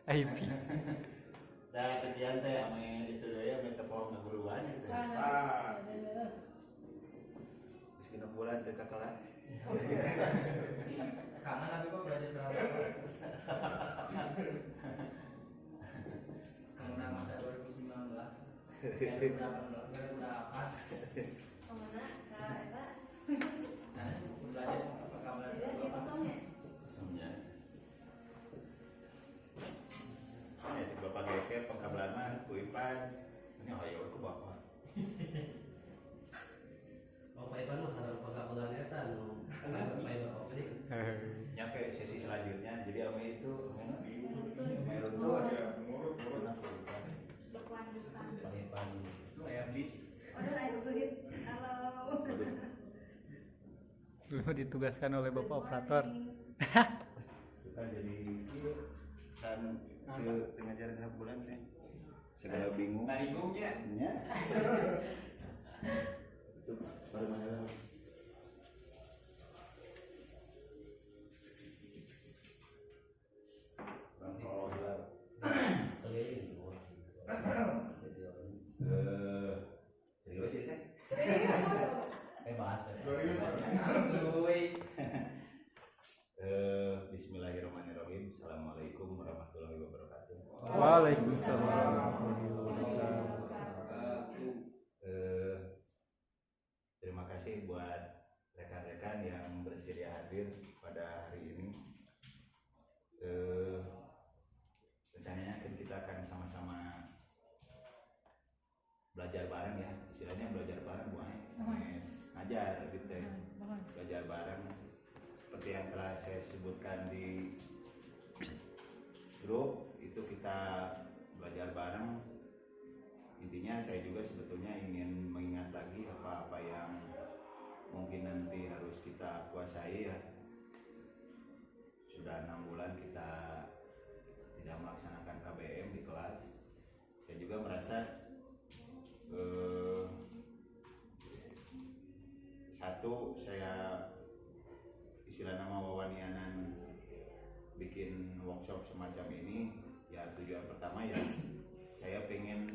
IP. Dah kejadian teh ame itu deh ame tepung ngaguluan itu. Terus kena bulan teh kelas. Kangen tapi kok belajar selama kangen masa 2019 2018 Kemana? Kak Eta? nah belajar apakah belajar Dia kosong ya? Semuanya. Ya cek bapak geke pengkabelan mah ku Ipan. Ini hayo ku bapak. Bapak Ipan mah sadar pengkabelan eta nu fiber optik. Nyampe sesi selanjutnya jadi ame itu ame Runtun. runtun. Oh. Kenapa Ipan? Berkelanjutan. Pak Ipan itu kayak blitz Waduh, ayo belit. Halo. Dulu ditugaskan oleh Bapak Operator. Kan jadi kan ke tengah jalan genap bulan teh. Segala bingung. nggak bingungnya Nya. Itu baru mana? Bang kalau gelap. keliling Serius sih teh. bahas santuy Bismillahirrahmanirrahim. Assalamualaikum warahmatullahi wabarakatuh. Waalaikumsalam warahmatullahi wabarakatuh. Terima kasih buat rekan-rekan yang bersedia hadir pada hari ini. Rencananya kita akan sama-sama belajar bareng ya, istilahnya belajar bareng bukan ngajar gitu ya. Belajar bareng seperti yang telah saya sebutkan di grup itu kita belajar bareng. Intinya saya juga sebetulnya ingin mengingat lagi apa-apa yang mungkin nanti harus kita kuasai ya. Sudah 6 bulan kita tidak melaksanakan KBM di kelas. Saya juga merasa satu, saya istilah nama wawanianan bikin workshop semacam ini ya, tujuan pertama ya saya pengen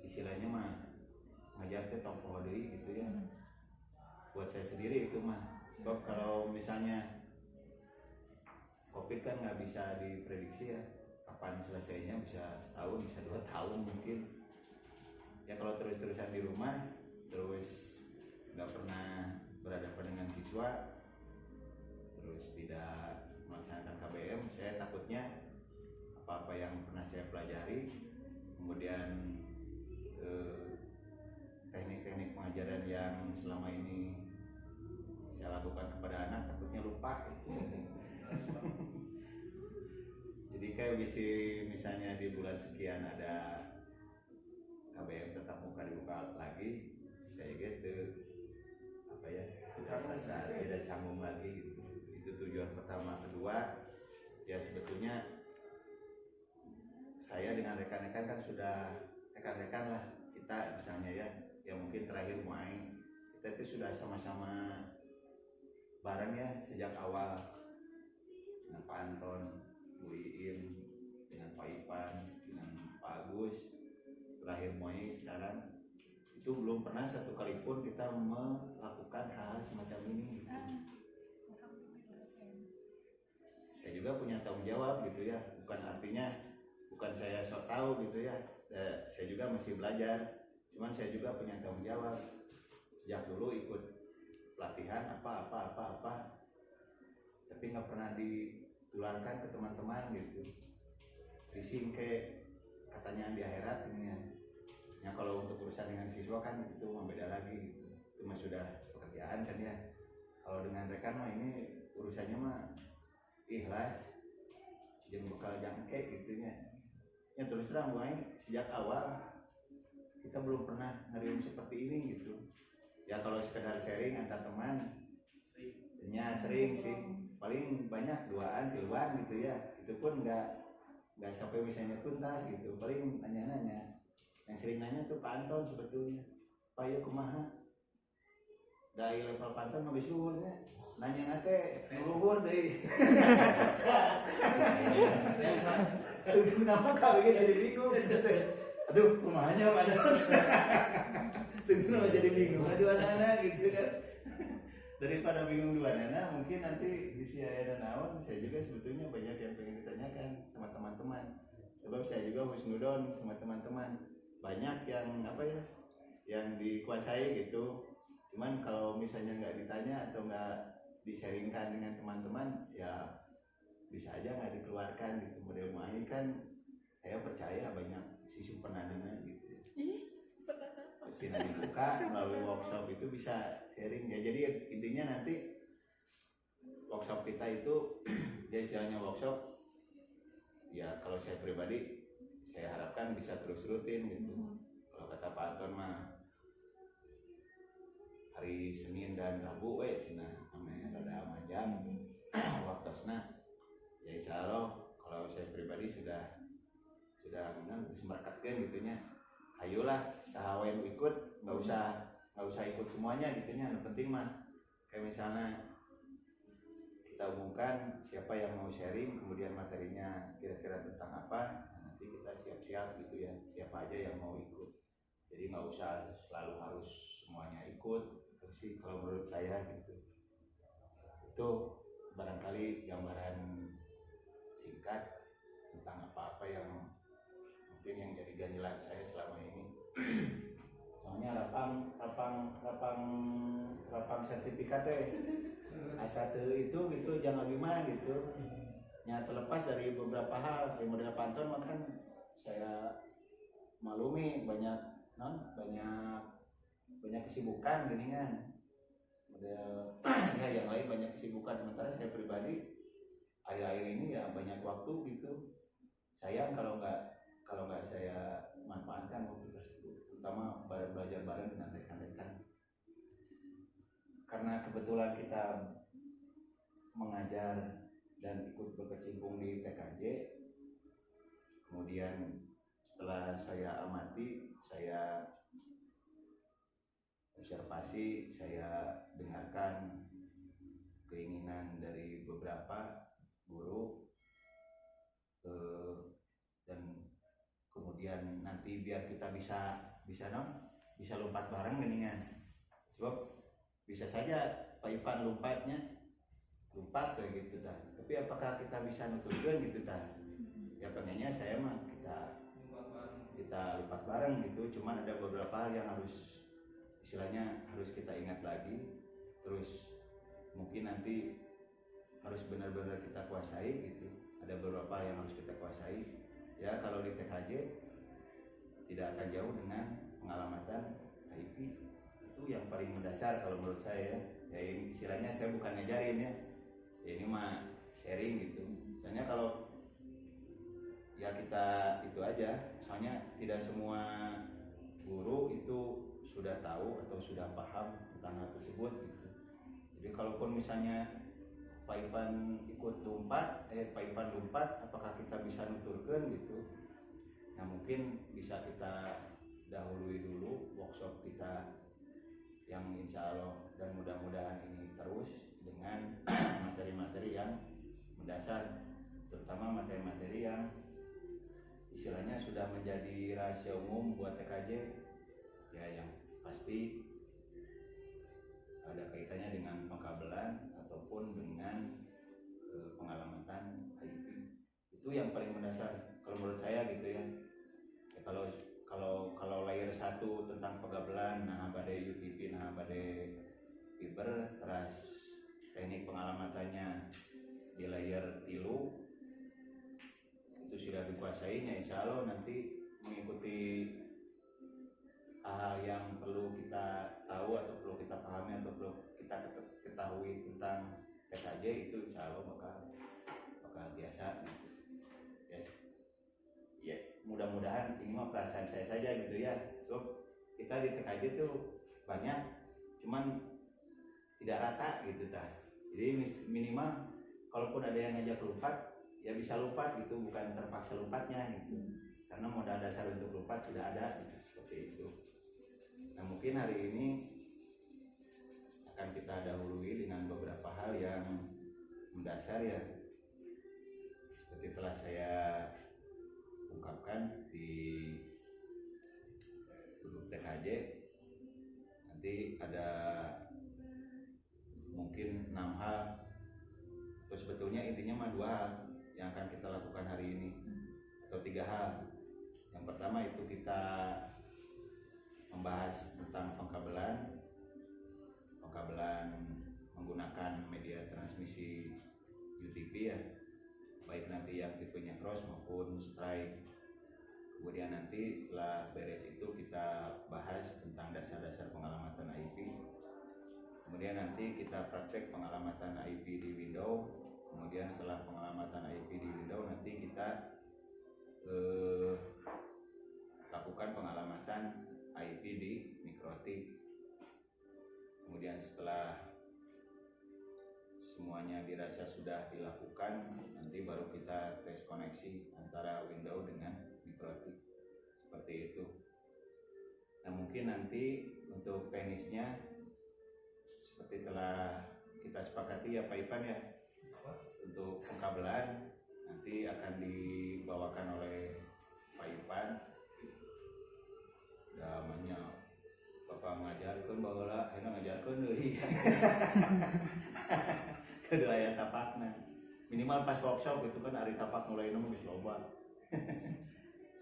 istilahnya mah ngajar teh tokoh deui gitu ya. Buat saya sendiri itu mah, sebab kalau misalnya COVID kan nggak bisa diprediksi ya kapan selesainya, bisa setahun, bisa 2 tahun mungkin ya. Kalau terus-terusan di rumah terus nggak pernah berhadapan dengan siswa, terus tidak melaksanakan KBM, saya takutnya apa-apa yang pernah saya pelajari, kemudian teknik-teknik pengajaran yang selama ini saya lakukan kepada anak, takutnya lupa gitu. Jadi kayak misalnya di bulan sekian ada KBM tetap muka dibuka lagi, saya gitu apa ya, tidak merasa tidak canggung lagi gitu. Itu tujuan pertama. Kedua ya, sebetulnya saya dengan rekan-rekan kan sudah rekan-rekan lah kita misalnya ya, yang mungkin terakhir main kita itu sudah sama-sama bareng ya sejak awal dengan Pak Anton, Bu Iin, dengan Pak Ipan, dengan Pak Agus, terakhir Moing sekarang. Itu belum pernah satu kali pun kita melakukan hal semacam ini gitu. Saya juga punya tanggung jawab gitu ya, bukan artinya bukan saya sok tahu gitu ya, saya juga masih belajar, cuman saya juga punya tanggung jawab. Sejak dulu ikut pelatihan apa, tapi nggak pernah ditularkan ke teman-teman gitu. Disingke katanya di akhirat ini ya. Ya kalau untuk urusan dengan siswa kan itu beda lagi gitu. Itu mah sudah pekerjaan kan ya. Kalau dengan rekan mah ini urusannya mah ikhlas, jeung bekal jangke gitu ya. Ya terus terang wae sejak awal kita belum pernah ngeriung seperti ini gitu. Ya kalau sekedar sharing antar teman, ya sering sih. Paling banyak 2an, 3an gitu ya. Itu pun nggak sampai misalnya tuntas gitu. Paling nanya-nanya. Yang sering nanya tuh Pak Anton sebetulnya, Pak ya kumaha? dari level pantun habis luhurnya nanya nate luhur deh itu kenapa kau jadi bingung aduh rumahnya pada itu nama jadi bingung aduh anak-anak gitu kan daripada bingung dua anak mungkin nanti di Siaya dan Naon saya juga sebetulnya banyak yang pengen ditanyakan sama teman-teman sebab saya juga husnudon sama teman-teman banyak yang apa ya yang dikuasai gitu cuman kalau misalnya nggak ditanya atau nggak di-sharingkan dengan teman-teman ya bisa aja nggak dikeluarkan gitu model Mai kan saya percaya banyak sisi penandingan gitu sinar dibuka melalui workshop itu bisa sharing ya jadi intinya nanti workshop kita itu dia istilahnya workshop ya kalau saya pribadi saya harapkan bisa terus rutin gitu kalau kata Pak Anton mah hari Senin dan Rabu cina namanya ada majang waktosna ya insya Allah kalau saya pribadi sudah disemerkatkan gitunya ayolah sahawain ikut nggak usah ikut semuanya gitunya yang penting mah kayak misalnya kita umumkan siapa yang mau sharing kemudian materinya kira-kira tentang apa nanti kita siap-siap gitu ya siapa aja yang mau ikut jadi nggak usah selalu harus semuanya ikut sih kalau menurut saya gitu itu barangkali gambaran singkat tentang apa-apa yang mungkin yang jadi ganjilan saya selama ini soalnya rapang sertifikat S1 itu gitu jangan bima gitu nya terlepas dari beberapa hal yang model pantun makan saya malumi banyak kesibukan geningan model ya yang lain banyak kesibukan sementara saya pribadi akhir-akhir ini ya banyak waktu gitu sayang kalau nggak saya manfaatkan waktu tersebut terutama belajar bareng dengan rekan-rekan karena kebetulan kita mengajar dan ikut berkecimpung di TKJ kemudian setelah saya amati saya observasi saya dengarkan keinginan dari beberapa guru dan kemudian nanti biar kita bisa lompat bareng geningan sebab bisa saja Pak Ipan lompat kayak gitu dah tapi apakah kita bisa nutupkan gitu dah ya pengennya saya mah kita lompat bareng gitu cuman ada beberapa hal yang harus istilahnya harus kita ingat lagi terus mungkin nanti harus benar-benar kita kuasai gitu ada beberapa yang harus kita kuasai ya kalau di TKJ tidak akan jauh dengan pengalamatan HIP itu yang paling mendasar kalau menurut saya ya ini istilahnya saya bukan ngajarin ya ini mah sharing gitu soalnya kalau ya kita itu aja soalnya tidak semua guru itu sudah tahu atau sudah paham tentang hal tersebut gitu jadi kalaupun misalnya Pak Ipan ikut lompat apakah kita bisa nuturkan gitu nah mungkin bisa kita dahului dulu workshop kita yang insya Allah dan mudah-mudahan ini terus dengan materi-materi yang mendasar terutama materi-materi yang istilahnya sudah menjadi rahasia umum buat TKJ ya yang pasti ada kaitannya dengan pengkabelan ataupun dengan pengalamatan HIP itu yang paling mendasar kalau menurut saya gitu ya, kalau layer 1 tentang pegabelan nah badai UTP nah badai fiber terus teknik pengalamatannya di layer 3 itu sudah dikuasainya insya Allah nanti mengikuti hal yang perlu kita tahu atau perlu kita pahami atau perlu kita ketahui tentang TKJ itu insya Allah bakal biasa gitu. Ya mudah-mudahan ini mah perasaan saya saja gitu ya so kita di TKJ tuh banyak cuman tidak rata gitu jadi minimal kalaupun ada yang ngajak lompat ya bisa lompat gitu bukan terpaksa lompatnya gitu karena modal dasar untuk lompat sudah ada gitu, seperti itu nah mungkin hari ini dasar ya seperti telah saya ungkapkan di grup TKJ. Nanti ada mungkin 6 hal, atau sebetulnya intinya mah 2 hal yang akan kita lakukan hari ini, atau 3 hal. Yang pertama itu kita membahas tentang pengkabelan menggunakan media transmisi UTP ya, baik nanti yang tipenya cross maupun strike. Kemudian nanti setelah beres itu kita bahas tentang dasar-dasar pengalamatan IP. Kemudian nanti kita praktek pengalamatan IP di window. Kemudian setelah pengalamatan IP di window nanti kita lakukan pengalamatan IP di mikrotik. Kemudian setelah semuanya dirasa sudah dilakukan, nanti baru kita tes koneksi antara window dengan mikrotik. Seperti itu. Nah mungkin nanti untuk teknisnya seperti telah kita sepakati ya Pak Ipan ya, untuk pengkabelan nanti akan dibawakan oleh Pak Ipan. Namanya Bapak ngajarkan bahwa enak ngajarkan deui. Kedua aya tapakna. Minimal pas workshop itu kan hari tapak mulai geus loba.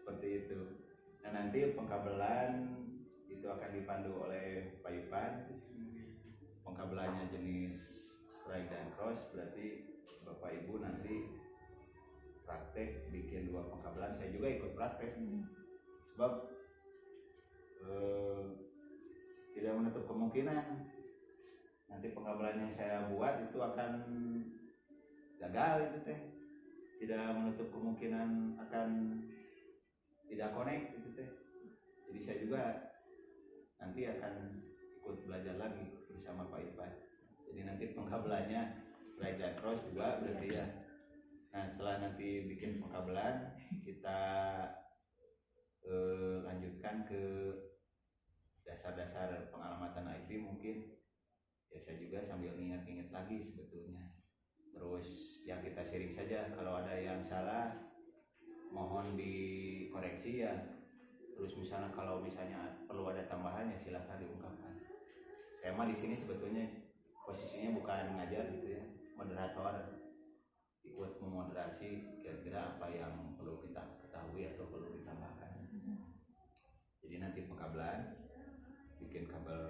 Seperti itu. Nah nanti pengkabelan itu akan dipandu oleh Pak Ipan. Pengkabelannya jenis strike dan cross, berarti Bapak Ibu nanti praktek bikin 2 pengkabelan. Saya juga ikut praktek. Sebab tidak menutup kemungkinan nanti pengkabelan yang saya buat itu akan gagal itu teh. Tidak menutup kemungkinan akan tidak connect itu teh. Jadi saya juga nanti akan ikut belajar lagi bersama Pak Ipan. Jadi nanti pengkabelannya strike dan cross juga berarti ya. Nah setelah nanti bikin pengkabelan kita lanjutkan ke dasar-dasar pengalamatan IP mungkin ya, saya juga sambil ingat-ingat lagi sebetulnya. Terus yang kita sharing saja, kalau ada yang salah mohon dikoreksi ya. Terus misalnya kalau misalnya perlu ada tambahan ya silahkan diungkapkan. Saya mah di sini sebetulnya posisinya bukan ngajar gitu ya, moderator, ikut memoderasi kira-kira apa yang perlu kita ketahui atau perlu ditambahkan. Jadi nanti pengkabelan bikin kabel